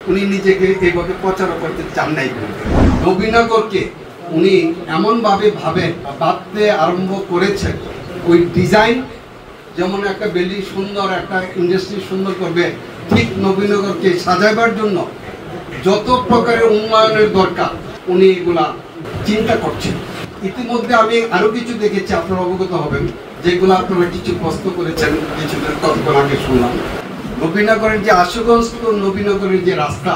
উনি নিজেকে এইভাবে প্রচার করতে চান নাই। নবীনগরকে উনি এমনভাবে ভাবতে আরম্ভ করেছেন, ওই ডিজাইন যেমন একটা বিল্ডিং সুন্দর, একটা ইন্ডাস্ট্রি সুন্দর করবে, ঠিক নবীনগরকে সাজাইবার জন্য যত প্রকারের উন্নয়নের দরকার উনি এগুলা চিন্তা করছেন। ইতিমধ্যে আমি আরো কিছু দেখেছি, আপনারা অবগত হবেন, যেগুলো আপনারা কিছু প্রশ্ন করেছেন, কিছুদিন কতক্ষণ আগে শুনলাম। নবীনগরের যে আশুগঞ্জ টু নবীনগরের যে রাস্তা,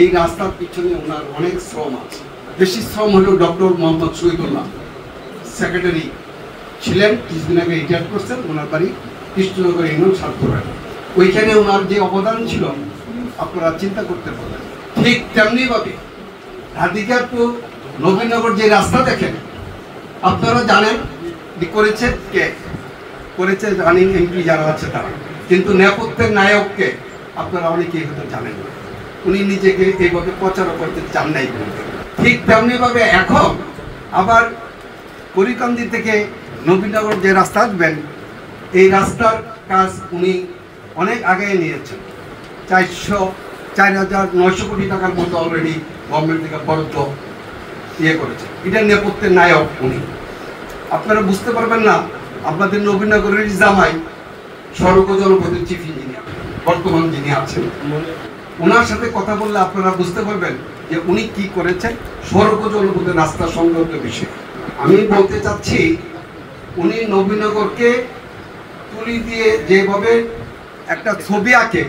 এই রাস্তার পিছনে ওনার অনেক শ্রম আছে। বেশি শ্রম হলো ডক্টর মোহাম্মদ শহীদুল্লাহ, সেক্রেটারি ছিলেন, কিছুদিন আগে রিটায়ার করছেন, ওনার বাড়ি কৃষ্ণনগর ইউনিয়ন সাতপুরায়। ওইখানে ওনার যে অবদান ছিল আপনারা চিন্তা করতে পারেন। ঠিক তেমনিভাবে রাধিকার টু নবীনগর যে রাস্তা দেখেন, আপনারা জানেন করেছে কে করেছে, রানিং এমপি যারা আছে তারা, কিন্তু নেপথ্যের নায়ককে আপনারা অনেকেই হয়তো জানেন না। উনি নিজেকে এইভাবে প্রচার করতে চান নাই। ঠিক তেমনিভাবে এখন আবার করিকান্দি থেকে নবীনগর যে রাস্তা আসবেন, এই রাস্তার কাজ উনি অনেক আগে নিয়েছেন। 4,900 কোটি টাকার মতো অলরেডি গভর্নমেন্ট থেকে বরাদ্দ করেছে। এটা নেপথ্যের নায়ক উনি। আপনারা বুঝতে পারবেন না, আপনাদের নবীনগরের জামাই সড়ক ও জনপথের চিফ ইঞ্জিনিয়ার বর্তমান যিনি আছেন, ওনার সাথে কথা বললে আপনারা বুঝতে পারবেন যে উনি কি করেছেন সড়ক ও জনপথের রাস্তা সংক্রান্ত বিষয়ে। আমি বলতে চাচ্ছি, উনি নবীনগরকে তুলি দিয়ে যেভাবে একটা ছবি আঁকে,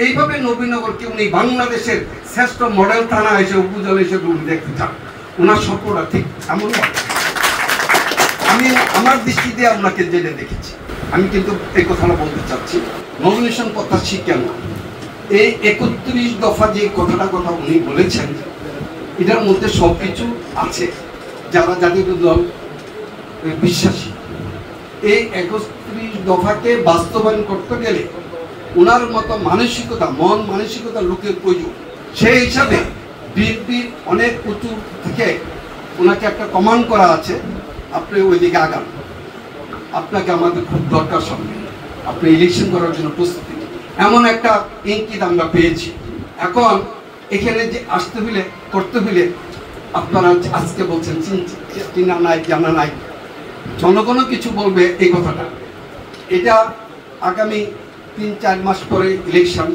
এইভাবে নবীনগরকে উনি বাংলাদেশের শ্রেষ্ঠ মডেল থানা এসে উপজেলা হিসেবে উনি দেখতে চান। ওনার স্বপ্নটা ঠিক এমন। আমি আমার দৃষ্টি দিয়ে আপনাকে জেনে দেখেছি। আমি কিন্তু এই কথাটা বলতে চাচ্ছি, নমিনেশন প্রত্যাশী কেন, এই 31 দফা যে কথা উনি বলেছেন, এটার মধ্যে সব কিছু আছে। যারা জাতীয় দল বিশ্বাসী, এই 31 দফাকে বাস্তবায়ন করতে গেলে ওনার মতো মানসিকতা, মন মানসিকতা লোকের প্রয়োজন। সেই হিসাবে বিএনপির অনেক উঁচু থেকে ওনাকে একটা কমান্ড করা আছে, আপনি ওইদিকে আগান, আপনাকে আমাদের খুব দরকার সামনে, আপনি ইলেকশন করার জন্য প্রস্তুতি। এমন একটা ইঙ্গিত আমরা পেয়েছি। এখন এখানে যে আসতে হইলে, করতে হইলে, আপনারা আজকে বলছেন চিনা নাই, জানা নাই, জনগণও কিছু বলবে এই কথাটা। এটা আগামী 3-4 মাস পরে ইলেকশন।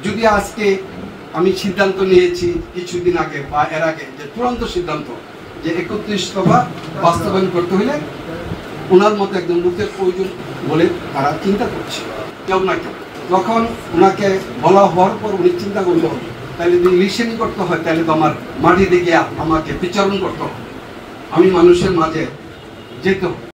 যদি আজকে আমি সিদ্ধান্ত নিয়েছি কিছুদিন আগে বা এর আগে, যে চূড়ান্ত সিদ্ধান্ত যে 31 দফা বাস্তবায়ন করতে হলে ওনার মতো একজন লোকের প্রয়োজন বলে তারা চিন্তা করছে, কেউ না কেউ। যখন ওনাকে বলা হওয়ার পর উনি চিন্তা করলো, তাহলে যদি ইলেকশনই করতে হয়, তাহলে তো আমার মাটি দিকে আমাকে বিচরণ করতে হবে, আমি মানুষের মাঝে যেতে হবে।